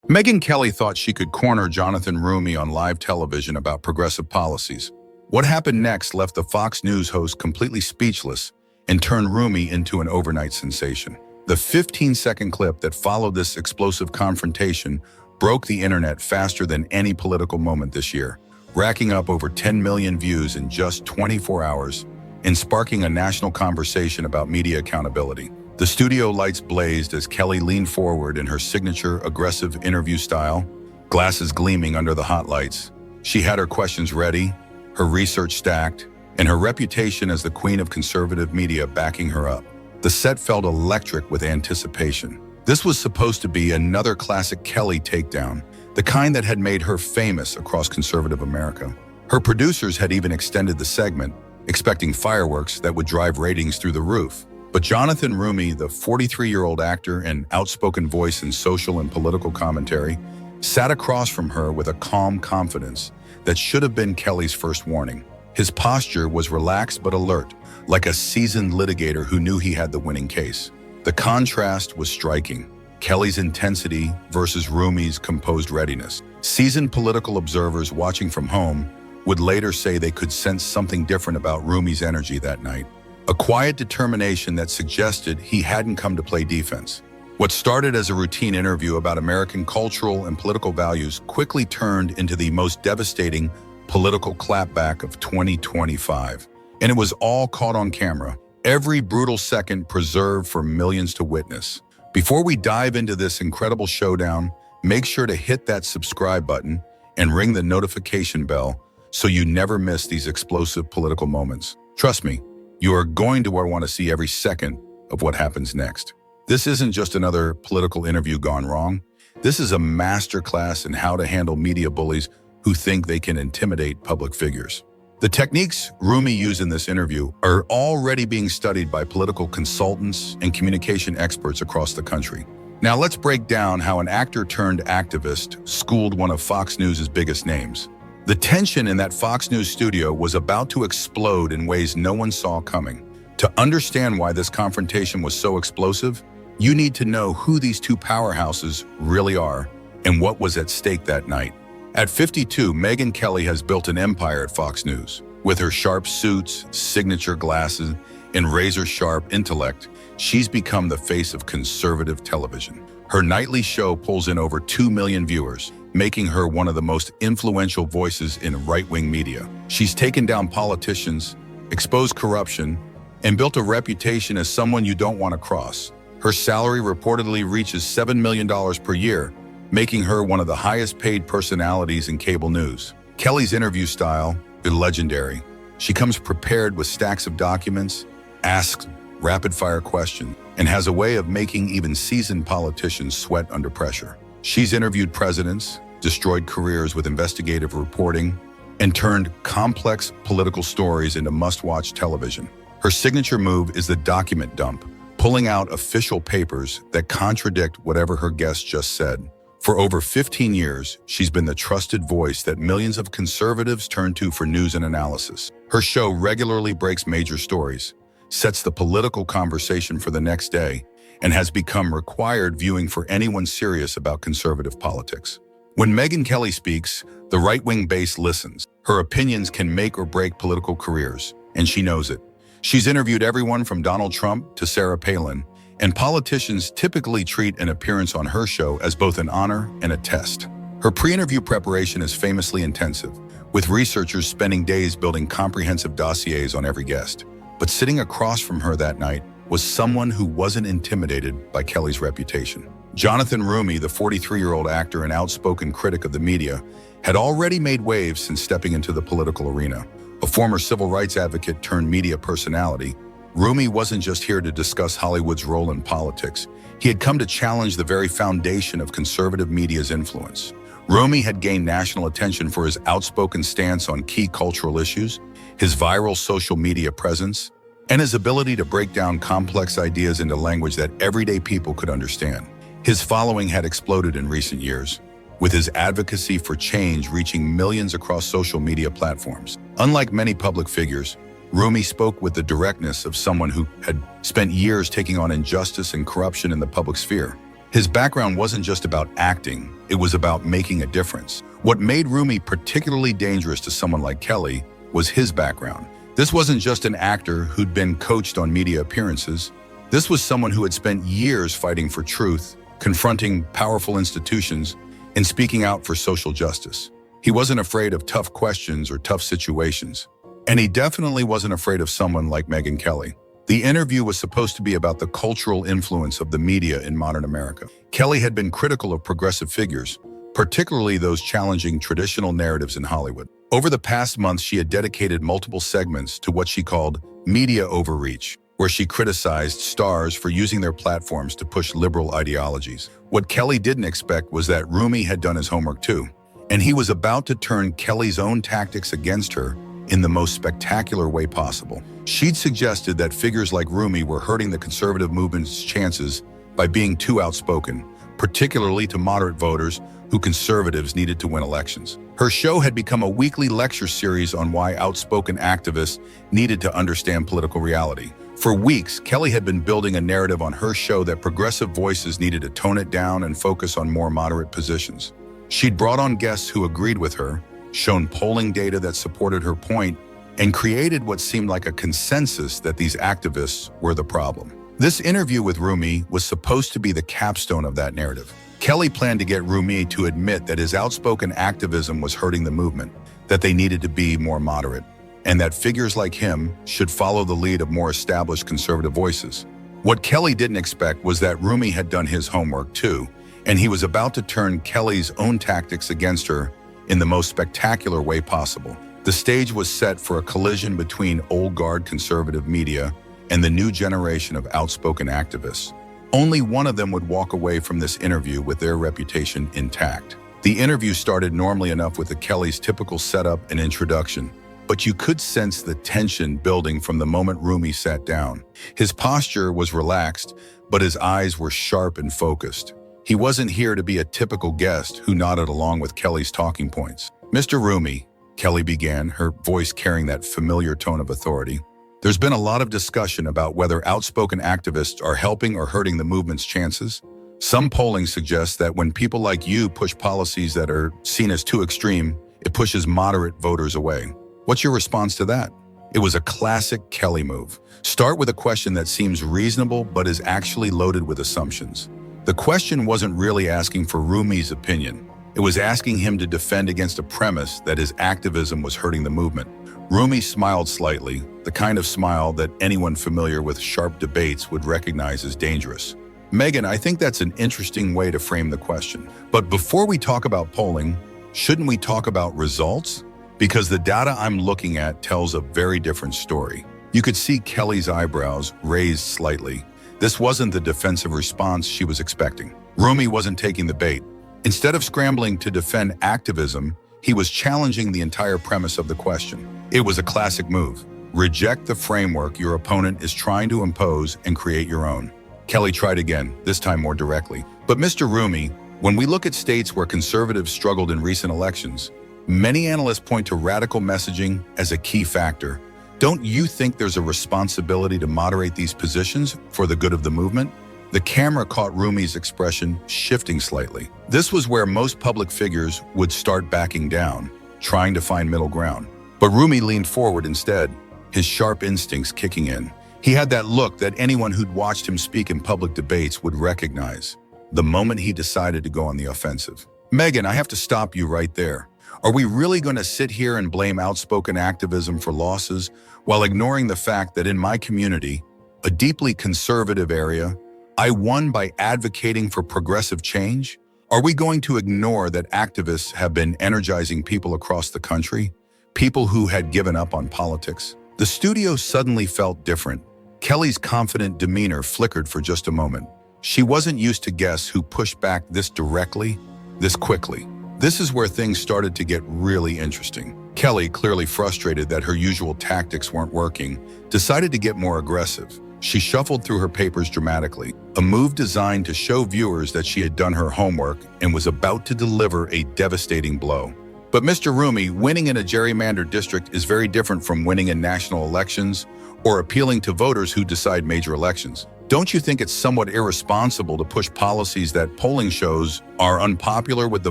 Megyn Kelly thought she could corner Jonathan Roumie on live television about progressive policies. What happened next left the Fox News host completely speechless and turned Roumie into an overnight sensation. The 15-second clip that followed this explosive confrontation broke the internet faster than any political moment this year, racking up over 10 million views in just 24 hours and sparking a national conversation about media accountability. The studio lights blazed as Kelly leaned forward in her signature aggressive interview style, glasses gleaming under the hot lights. She had her questions ready, her research stacked, and her reputation as the queen of conservative media backing her up. The set felt electric with anticipation. This was supposed to be another classic Kelly takedown, the kind that had made her famous across conservative America. Her producers had even extended the segment, expecting fireworks that would drive ratings through the roof. But Jonathan Roumie, the 43-year-old actor and outspoken voice in social and political commentary, sat across from her with a calm confidence that should have been Kelly's first warning. His posture was relaxed but alert, like a seasoned litigator who knew he had the winning case. The contrast was striking. Kelly's intensity versus Roumie's composed readiness. Seasoned political observers watching from home would later say they could sense something different about Roumie's energy that night. A quiet determination that suggested he hadn't come to play defense. What started as a routine interview about American cultural and political values quickly turned into the most devastating political clapback of 2025. And it was all caught on camera, every brutal second preserved for millions to witness. Before we dive into this incredible showdown, make sure to hit that subscribe button and ring the notification bell so you never miss these explosive political moments. Trust me, you are going to want to see every second of what happens next. This isn't just another political interview gone wrong. This is a masterclass in how to handle media bullies who think they can intimidate public figures. The techniques Roumie used in this interview are already being studied by political consultants and communication experts across the country. Now let's break down how an actor turned activist schooled one of Fox News' biggest names. The tension in that Fox News studio was about to explode in ways no one saw coming. To understand why this confrontation was so explosive, you need to know who these two powerhouses really are and what was at stake that night. At 52, Megyn Kelly has built an empire at Fox News. With her sharp suits, signature glasses, and razor-sharp intellect, she's become the face of conservative television. Her nightly show pulls in over 2 million viewers, making her one of the most influential voices in right-wing media. She's taken down politicians, exposed corruption, and built a reputation as someone you don't want to cross. Her salary reportedly reaches $7 million per year, making her one of the highest-paid personalities in cable news. Kelly's interview style is legendary. She comes prepared with stacks of documents, asks rapid-fire questions, and has a way of making even seasoned politicians sweat under pressure. She's interviewed presidents, destroyed careers with investigative reporting, and turned complex political stories into must-watch television. Her signature move is the document dump, pulling out official papers that contradict whatever her guest just said. For over 15 years, she's been the trusted voice that millions of conservatives turn to for news and analysis. Her show regularly breaks major stories, sets the political conversation for the next day, and has become required viewing for anyone serious about conservative politics. When Megyn Kelly speaks, the right-wing base listens. Her opinions can make or break political careers, and she knows it. She's interviewed everyone from Donald Trump to Sarah Palin, and politicians typically treat an appearance on her show as both an honor and a test. Her pre-interview preparation is famously intensive, with researchers spending days building comprehensive dossiers on every guest. But sitting across from her that night was someone who wasn't intimidated by Kelly's reputation. Jonathan Roumie, the 43-year-old actor and outspoken critic of the media, had already made waves since stepping into the political arena. A former civil rights advocate turned media personality, Roumie wasn't just here to discuss Hollywood's role in politics. He had come to challenge the very foundation of conservative media's influence. Roumie had gained national attention for his outspoken stance on key cultural issues, his viral social media presence, and his ability to break down complex ideas into language that everyday people could understand. His following had exploded in recent years, with his advocacy for change reaching millions across social media platforms. Unlike many public figures, Roumie spoke with the directness of someone who had spent years taking on injustice and corruption in the public sphere. His background wasn't just about acting, it was about making a difference. What made Roumie particularly dangerous to someone like Kelly was his background. This wasn't just an actor who'd been coached on media appearances. This was someone who had spent years fighting for truth, confronting powerful institutions, and speaking out for social justice. He wasn't afraid of tough questions or tough situations. And he definitely wasn't afraid of someone like Megyn Kelly. The interview was supposed to be about the cultural influence of the media in modern America. Kelly had been critical of progressive figures, particularly those challenging traditional narratives in Hollywood. Over the past months, she had dedicated multiple segments to what she called media overreach, where she criticized stars for using their platforms to push liberal ideologies. What Kelly didn't expect was that Roumie had done his homework too, and he was about to turn Kelly's own tactics against her in the most spectacular way possible. She'd suggested that figures like Roumie were hurting the conservative movement's chances by being too outspoken, particularly to moderate voters who conservatives needed to win elections. Her show had become a weekly lecture series on why outspoken activists needed to understand political reality. For weeks, Kelly had been building a narrative on her show that progressive voices needed to tone it down and focus on more moderate positions. She'd brought on guests who agreed with her, shown polling data that supported her point, and created what seemed like a consensus that these activists were the problem. This interview with Roumie was supposed to be the capstone of that narrative. Kelly planned to get Roumie to admit that his outspoken activism was hurting the movement, that they needed to be more moderate, and that figures like him should follow the lead of more established conservative voices. What Kelly didn't expect was that Roumie had done his homework too, and he was about to turn Kelly's own tactics against her in the most spectacular way possible. The stage was set for a collision between old guard conservative media and the new generation of outspoken activists. Only one of them would walk away from this interview with their reputation intact. The interview started normally enough with the Kelly's typical setup and introduction, but you could sense the tension building from the moment Roumie sat down. His posture was relaxed, but his eyes were sharp and focused. He wasn't here to be a typical guest who nodded along with Kelly's talking points. "Mr. Roumie," Kelly began, her voice carrying that familiar tone of authority, "there's been a lot of discussion about whether outspoken activists are helping or hurting the movement's chances. Some polling suggests that when people like you push policies that are seen as too extreme, it pushes moderate voters away. What's your response to that?" It was a classic Kelly move. Start with a question that seems reasonable but is actually loaded with assumptions. The question wasn't really asking for Roumie's opinion. It was asking him to defend against a premise that his activism was hurting the movement. Roumie smiled slightly, the kind of smile that anyone familiar with sharp debates would recognize as dangerous. "Megyn, I think that's an interesting way to frame the question. But before we talk about polling, shouldn't we talk about results? Because the data I'm looking at tells a very different story." You could see Kelly's eyebrows raised slightly. This wasn't the defensive response she was expecting. Roumie wasn't taking the bait. Instead of scrambling to defend activism, he was challenging the entire premise of the question. It was a classic move. Reject the framework your opponent is trying to impose and create your own. Kelly tried again, this time more directly. "But Mr. Roumie, when we look at states where conservatives struggled in recent elections, many analysts point to radical messaging as a key factor. Don't you think there's a responsibility to moderate these positions for the good of the movement?" The camera caught Roumie's expression shifting slightly. This was where most public figures would start backing down, trying to find middle ground. But Roumie leaned forward instead, his sharp instincts kicking in. He had that look that anyone who'd watched him speak in public debates would recognize, the moment he decided to go on the offensive. "Megyn, I have to stop you right there. Are we really going to sit here and blame outspoken activism for losses while ignoring the fact that in my community, a deeply conservative area, I won by advocating for progressive change? Are we going to ignore that activists have been energizing people across the country, people who had given up on politics?" The studio suddenly felt different. Kelly's confident demeanor flickered for just a moment. She wasn't used to guests who pushed back this directly, this quickly. This is where things started to get really interesting. Kelly, clearly frustrated that her usual tactics weren't working, decided to get more aggressive. She shuffled through her papers dramatically, a move designed to show viewers that she had done her homework and was about to deliver a devastating blow. "But Mr. Roumie, winning in a gerrymandered district is very different from winning in national elections or appealing to voters who decide major elections. Don't you think it's somewhat irresponsible to push policies that polling shows are unpopular with the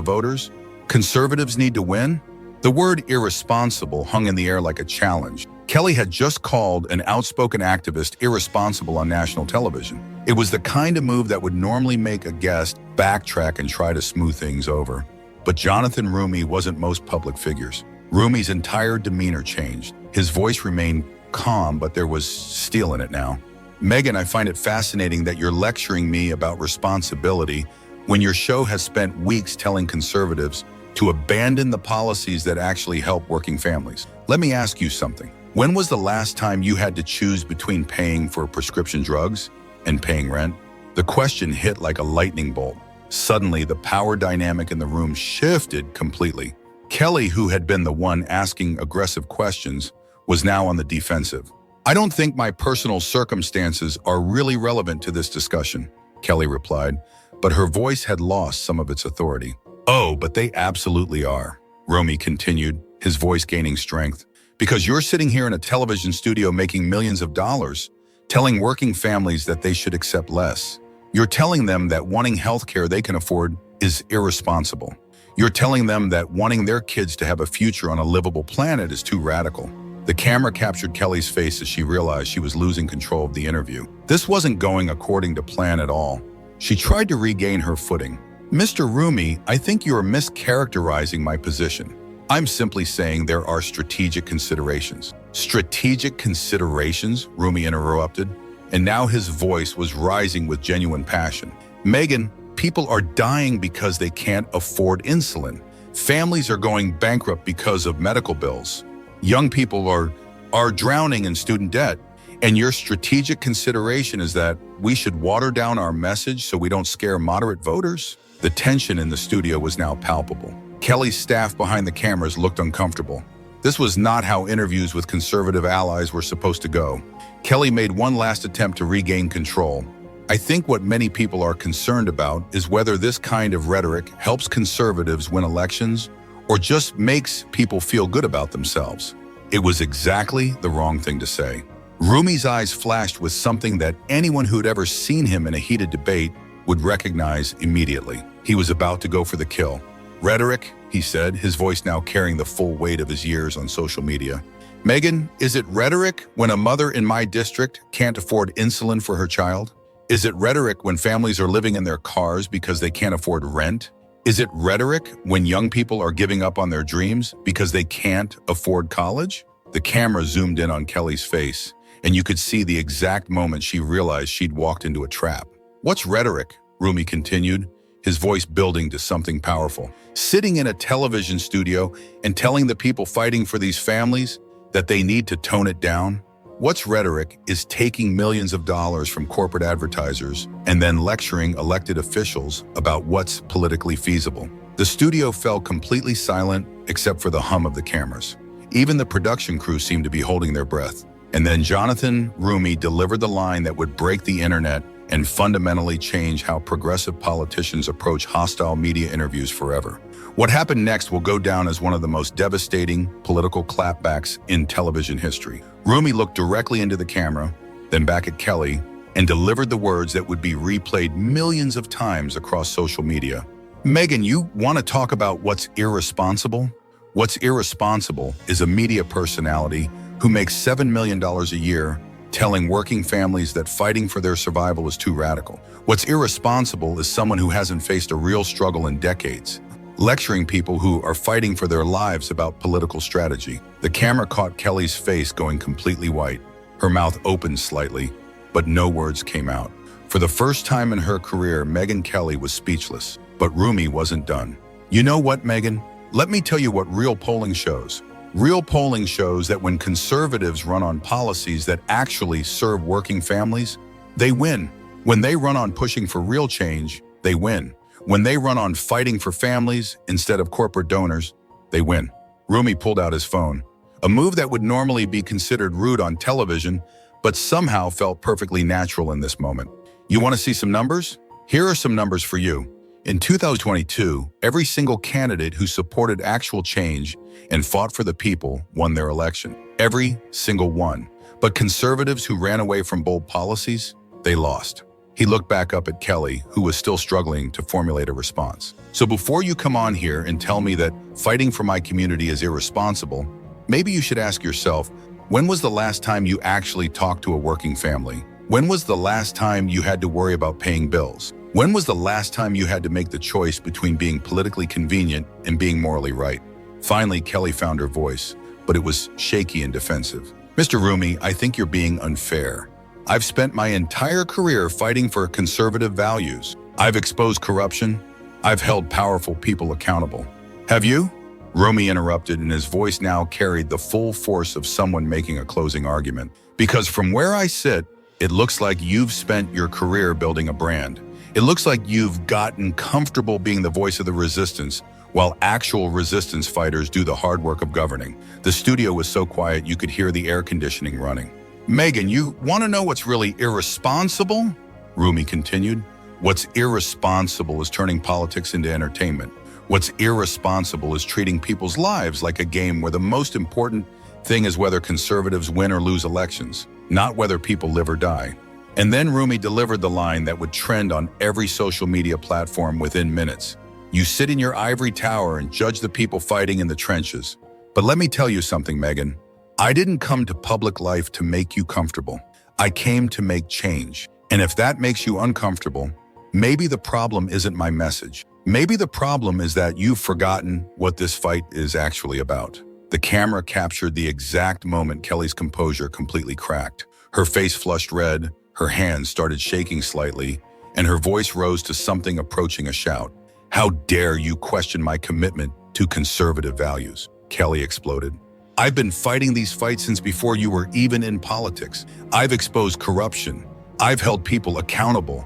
voters? Conservatives need to win? The word irresponsible hung in the air like a challenge. Kelly had just called an outspoken activist irresponsible on national television. It was the kind of move that would normally make a guest backtrack and try to smooth things over. But Jonathan Roumie wasn't most public figures. Roumie's entire demeanor changed. His voice remained calm, but there was steel in it now. Megyn, I find it fascinating that you're lecturing me about responsibility when your show has spent weeks telling conservatives to abandon the policies that actually help working families. Let me ask you something. When was the last time you had to choose between paying for prescription drugs and paying rent? The question hit like a lightning bolt. Suddenly, the power dynamic in the room shifted completely. Kelly, who had been the one asking aggressive questions, was now on the defensive. I don't think my personal circumstances are really relevant to this discussion, Kelly replied, but her voice had lost some of its authority. Oh, but they absolutely are, Roumie continued, his voice gaining strength. Because you're sitting here in a television studio making millions of dollars, telling working families that they should accept less. You're telling them that wanting healthcare they can afford is irresponsible. You're telling them that wanting their kids to have a future on a livable planet is too radical. The camera captured Kelly's face as she realized she was losing control of the interview. This wasn't going according to plan at all. She tried to regain her footing. Mr. Roumie, I think you are mischaracterizing my position. I'm simply saying there are strategic considerations. Strategic considerations? Roumie interrupted, and now his voice was rising with genuine passion. Megyn, people are dying because they can't afford insulin. Families are going bankrupt because of medical bills. Young people are drowning in student debt. And your strategic consideration is that we should water down our message so we don't scare moderate voters? The tension in the studio was now palpable. Kelly's staff behind the cameras looked uncomfortable. This was not how interviews with conservative allies were supposed to go. Kelly made one last attempt to regain control. I think what many people are concerned about is whether this kind of rhetoric helps conservatives win elections or just makes people feel good about themselves. It was exactly the wrong thing to say. Roumie's eyes flashed with something that anyone who'd ever seen him in a heated debate would recognize immediately. He was about to go for the kill. Rhetoric, he said, his voice now carrying the full weight of his years on social media. Megyn, is it rhetoric when a mother in my district can't afford insulin for her child? Is it rhetoric when families are living in their cars because they can't afford rent? Is it rhetoric when young people are giving up on their dreams because they can't afford college? The camera zoomed in on Kelly's face, and you could see the exact moment she realized she'd walked into a trap. What's rhetoric? Roumie continued, his voice building to something powerful. Sitting in a television studio and telling the people fighting for these families that they need to tone it down? What's rhetoric is taking millions of dollars from corporate advertisers and then lecturing elected officials about what's politically feasible. The studio fell completely silent except for the hum of the cameras. Even the production crew seemed to be holding their breath. And then Jonathan Roumie delivered the line that would break the internet and fundamentally change how progressive politicians approach hostile media interviews forever. What happened next will go down as one of the most devastating political clapbacks in television history. Roumie looked directly into the camera, then back at Kelly, and delivered the words that would be replayed millions of times across social media. Megyn, you want to talk about what's irresponsible? What's irresponsible is a media personality who makes $7 million a year telling working families that fighting for their survival is too radical. What's irresponsible is someone who hasn't faced a real struggle in decades, lecturing people who are fighting for their lives about political strategy. The camera caught Kelly's face going completely white. Her mouth opened slightly, but no words came out. For the first time in her career, Megyn Kelly was speechless, but Roumie wasn't done. You know what, Megyn? Let me tell you what real polling shows. Real polling shows that when conservatives run on policies that actually serve working families, they win. When they run on pushing for real change, they win. When they run on fighting for families instead of corporate donors, they win. Roumie pulled out his phone, a move that would normally be considered rude on television, but somehow felt perfectly natural in this moment. You want to see some numbers? Here are some numbers for you. In 2022, every single candidate who supported actual change and fought for the people won their election. Every single one. But conservatives who ran away from bold policies, they lost. He looked back up at Kelly, who was still struggling to formulate a response. So before you come on here and tell me that fighting for my community is irresponsible, maybe you should ask yourself, when was the last time you actually talked to a working family? When was the last time you had to worry about paying bills? When was the last time you had to make the choice between being politically convenient and being morally right? Finally, Kelly found her voice, but it was shaky and defensive. Mr. Roumie, I think you're being unfair. I've spent my entire career fighting for conservative values. I've exposed corruption. I've held powerful people accountable. Have you? Roumie interrupted, and his voice now carried the full force of someone making a closing argument. Because from where I sit, it looks like you've spent your career building a brand. It looks like you've gotten comfortable being the voice of the resistance, while actual resistance fighters do the hard work of governing. The studio was so quiet you could hear the air conditioning running. Megyn, you want to know what's really irresponsible? Roumie continued. What's irresponsible is turning politics into entertainment. What's irresponsible is treating people's lives like a game where the most important thing is whether conservatives win or lose elections, not whether people live or die. And then Roumie delivered the line that would trend on every social media platform within minutes. You sit in your ivory tower and judge the people fighting in the trenches. But let me tell you something, Megyn. I didn't come to public life to make you comfortable. I came to make change. And if that makes you uncomfortable, maybe the problem isn't my message. Maybe the problem is that you've forgotten what this fight is actually about. The camera captured the exact moment Kelly's composure completely cracked. Her face flushed red, her hands started shaking slightly, and her voice rose to something approaching a shout. How dare you question my commitment to conservative values? Kelly exploded. I've been fighting these fights since before you were even in politics. I've exposed corruption. I've held people accountable.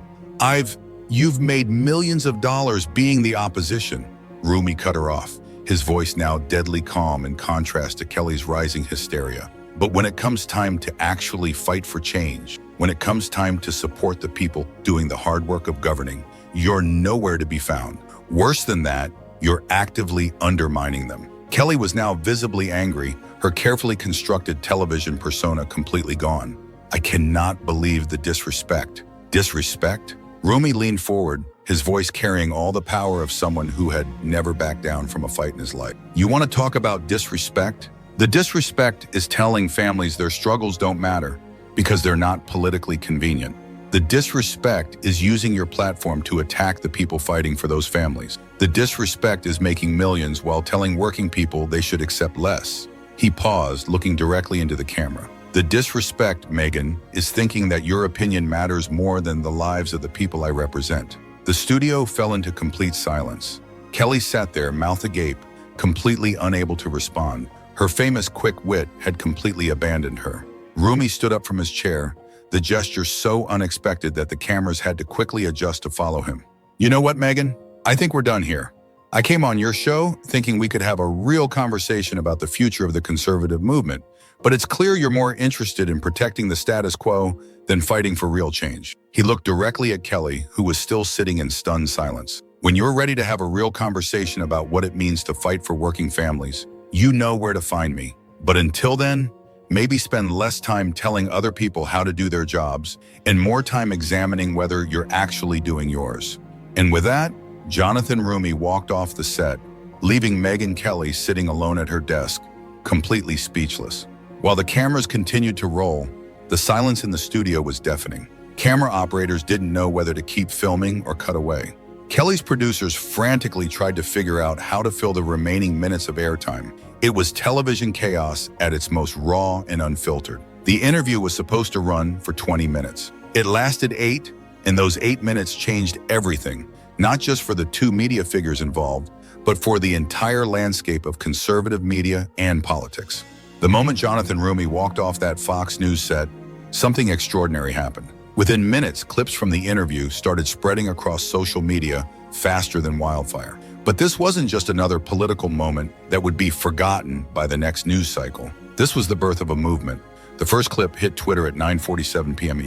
You've made millions of dollars being the opposition. Roumie cut her off, his voice now deadly calm in contrast to Kelly's rising hysteria. But when it comes time to actually fight for change, when it comes time to support the people doing the hard work of governing, you're nowhere to be found. Worse than that, you're actively undermining them. Kelly was now visibly angry, her carefully constructed television persona completely gone. I cannot believe the disrespect. Disrespect? Roumie leaned forward, his voice carrying all the power of someone who had never backed down from a fight in his life. You want to talk about disrespect? The disrespect is telling families their struggles don't matter because they're not politically convenient. The disrespect is using your platform to attack the people fighting for those families. The disrespect is making millions while telling working people they should accept less. He paused, looking directly into the camera. The disrespect, Megyn, is thinking that your opinion matters more than the lives of the people I represent. The studio fell into complete silence. Kelly sat there, mouth agape, completely unable to respond. Her famous quick wit had completely abandoned her. Roumie stood up from his chair, the gesture so unexpected that the cameras had to quickly adjust to follow him. You know what, Megyn? I think we're done here. I came on your show thinking we could have a real conversation about the future of the conservative movement, but it's clear you're more interested in protecting the status quo than fighting for real change. He looked directly at Kelly, who was still sitting in stunned silence. When you're ready to have a real conversation about what it means to fight for working families, you know where to find me. But until then, maybe spend less time telling other people how to do their jobs and more time examining whether you're actually doing yours. And with that, Jonathan Roumie walked off the set, leaving Megyn Kelly sitting alone at her desk, completely speechless. While the cameras continued to roll, the silence in the studio was deafening. Camera operators didn't know whether to keep filming or cut away. Kelly's producers frantically tried to figure out how to fill the remaining minutes of airtime. It was television chaos at its most raw and unfiltered. The interview was supposed to run for 20 minutes. It lasted 8, and those 8 minutes changed everything, not just for the two media figures involved, but for the entire landscape of conservative media and politics. The moment Jonathan Roumie walked off that Fox News set, something extraordinary happened. Within minutes, clips from the interview started spreading across social media faster than wildfire. But this wasn't just another political moment that would be forgotten by the next news cycle. This was the birth of a movement. The first clip hit Twitter at 9:47 p.m.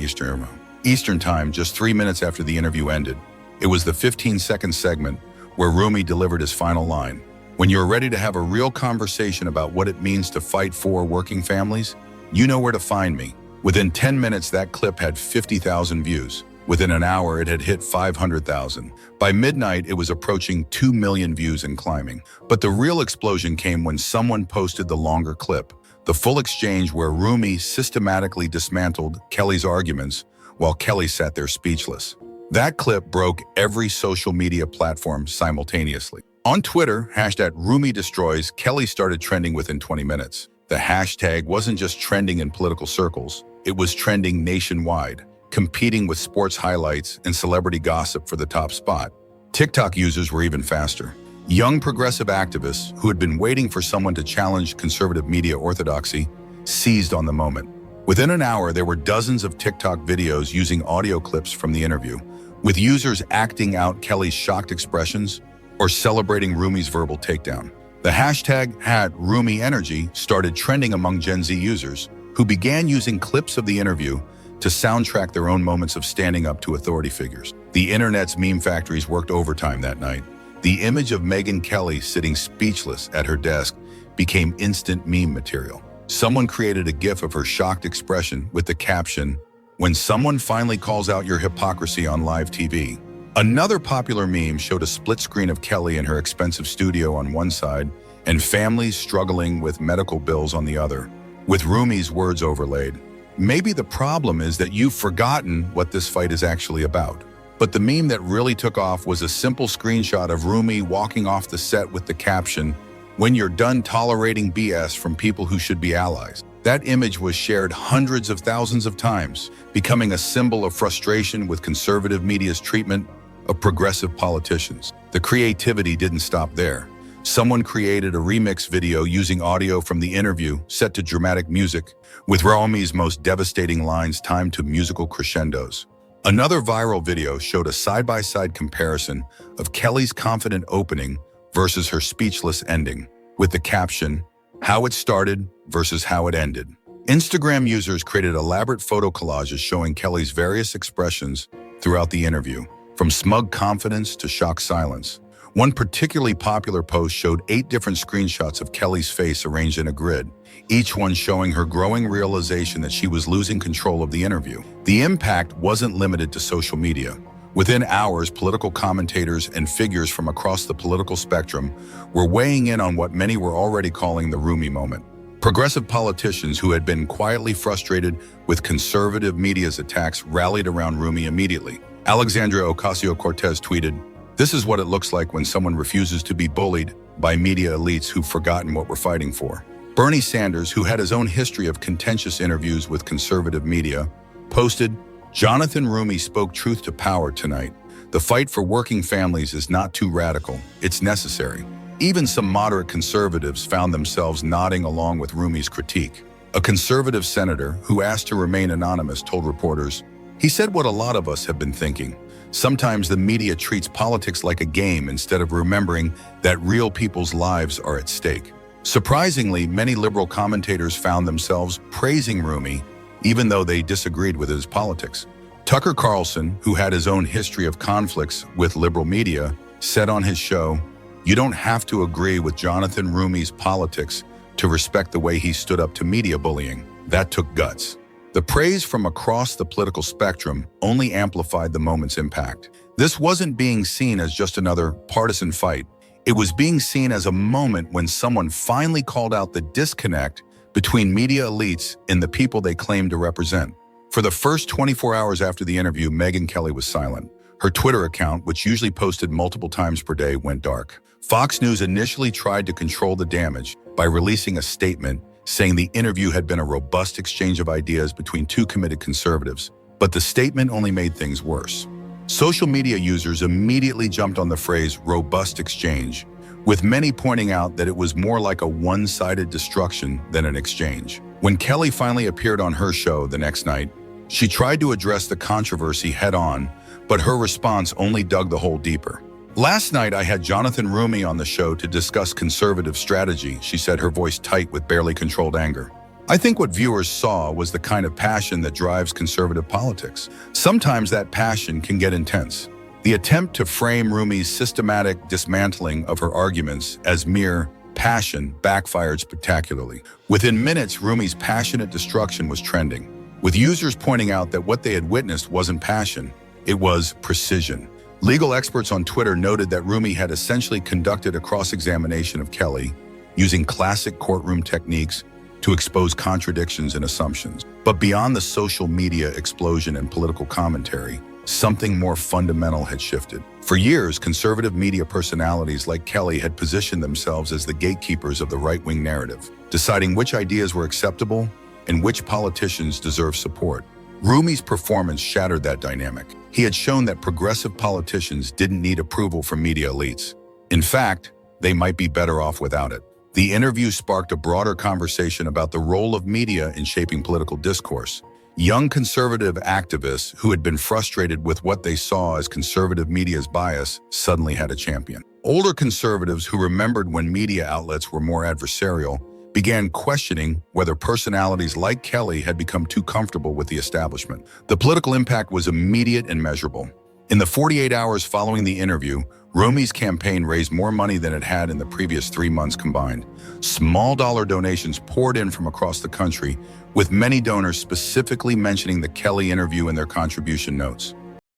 Eastern Time, just 3 minutes after the interview ended. It was the 15-second segment where Roumie delivered his final line. When you're ready to have a real conversation about what it means to fight for working families, You know where to find me. Within 10 minutes, that clip had 50,000 views. Within an hour, it had hit 500,000. By midnight, it was approaching 2 million views and climbing. But the real explosion came when someone posted the longer clip, the full exchange where Roumie systematically dismantled Kelly's arguments while Kelly sat there speechless. That clip broke every social media platform simultaneously. On Twitter, #RoumieDestroys, Kelly started trending within 20 minutes. The hashtag wasn't just trending in political circles, it was trending nationwide, competing with sports highlights and celebrity gossip for the top spot. TikTok users were even faster. Young progressive activists who had been waiting for someone to challenge conservative media orthodoxy seized on the moment. Within an hour, there were dozens of TikTok videos using audio clips from the interview, with users acting out Kelly's shocked expressions or celebrating Roumie's verbal takedown. The hashtag #RoumieEnergy started trending among Gen Z users, who began using clips of the interview to soundtrack their own moments of standing up to authority figures. The internet's meme factories worked overtime that night. The image of Megyn Kelly sitting speechless at her desk became instant meme material. Someone created a GIF of her shocked expression with the caption, "When someone finally calls out your hypocrisy on live TV." Another popular meme showed a split screen of Kelly in her expensive studio on one side and families struggling with medical bills on the other, with Roumie's words overlaid. Maybe the problem is that you've forgotten what this fight is actually about. But the meme that really took off was a simple screenshot of Roumie walking off the set with the caption, "When you're done tolerating BS from people who should be allies." That image was shared hundreds of thousands of times, becoming a symbol of frustration with conservative media's treatment of progressive politicians. The creativity didn't stop there. Someone created a remix video using audio from the interview set to dramatic music, with Roumie's most devastating lines timed to musical crescendos. Another viral video showed a side-by-side comparison of Kelly's confident opening versus her speechless ending, with the caption, "How it started versus how it ended." Instagram users created elaborate photo collages showing Kelly's various expressions throughout the interview, from smug confidence to shocked silence. One particularly popular post showed 8 different screenshots of Kelly's face arranged in a grid, each one showing her growing realization that she was losing control of the interview. The impact wasn't limited to social media. Within hours, political commentators and figures from across the political spectrum were weighing in on what many were already calling the Roumie moment. Progressive politicians who had been quietly frustrated with conservative media's attacks rallied around Roumie immediately. Alexandria Ocasio-Cortez tweeted, "This is what it looks like when someone refuses to be bullied by media elites who've forgotten what we're fighting for." Bernie Sanders, who had his own history of contentious interviews with conservative media, posted, "Jonathan Roumie spoke truth to power tonight. The fight for working families is not too radical, it's necessary." Even some moderate conservatives found themselves nodding along with Roumie's critique. A conservative senator who asked to remain anonymous told reporters, "He said what a lot of us have been thinking. Sometimes the media treats politics like a game instead of remembering that real people's lives are at stake." Surprisingly, many liberal commentators found themselves praising Roumie, even though they disagreed with his politics. Tucker Carlson, who had his own history of conflicts with liberal media, said on his show, "You don't have to agree with Jonathan Roumie's politics to respect the way he stood up to media bullying. That took guts." The praise from across the political spectrum only amplified the moment's impact. This wasn't being seen as just another partisan fight. It was being seen as a moment when someone finally called out the disconnect between media elites and the people they claimed to represent. For the first 24 hours after the interview, Megyn Kelly was silent. Her Twitter account, which usually posted multiple times per day, went dark. Fox News initially tried to control the damage by releasing a statement saying the interview had been a robust exchange of ideas between two committed conservatives, but the statement only made things worse. Social media users immediately jumped on the phrase "robust exchange," with many pointing out that it was more like a one-sided destruction than an exchange. When Kelly finally appeared on her show the next night, she tried to address the controversy head-on, but her response only dug the hole deeper. "Last night, I had Jonathan Roumie on the show to discuss conservative strategy," she said, her voice tight with barely controlled anger. "I think what viewers saw was the kind of passion that drives conservative politics. Sometimes that passion can get intense." The attempt to frame Roumie's systematic dismantling of her arguments as mere passion backfired spectacularly. Within minutes, Roumie's passionate destruction was trending, with users pointing out that what they had witnessed wasn't passion, it was precision. Legal experts on Twitter noted that Roumie had essentially conducted a cross-examination of Kelly, using classic courtroom techniques to expose contradictions and assumptions. But beyond the social media explosion and political commentary, something more fundamental had shifted. For years, conservative media personalities like Kelly had positioned themselves as the gatekeepers of the right-wing narrative, deciding which ideas were acceptable and which politicians deserved support. Roumie's performance shattered that dynamic. He had shown that progressive politicians didn't need approval from media elites. In fact, they might be better off without it. The interview sparked a broader conversation about the role of media in shaping political discourse. Young conservative activists who had been frustrated with what they saw as conservative media's bias suddenly had a champion. Older conservatives who remembered when media outlets were more adversarial began questioning whether personalities like Kelly had become too comfortable with the establishment. The political impact was immediate and measurable. In the 48 hours following the interview, Roumie's campaign raised more money than it had in the previous 3 months combined. Small-dollar donations poured in from across the country, with many donors specifically mentioning the Kelly interview in their contribution notes.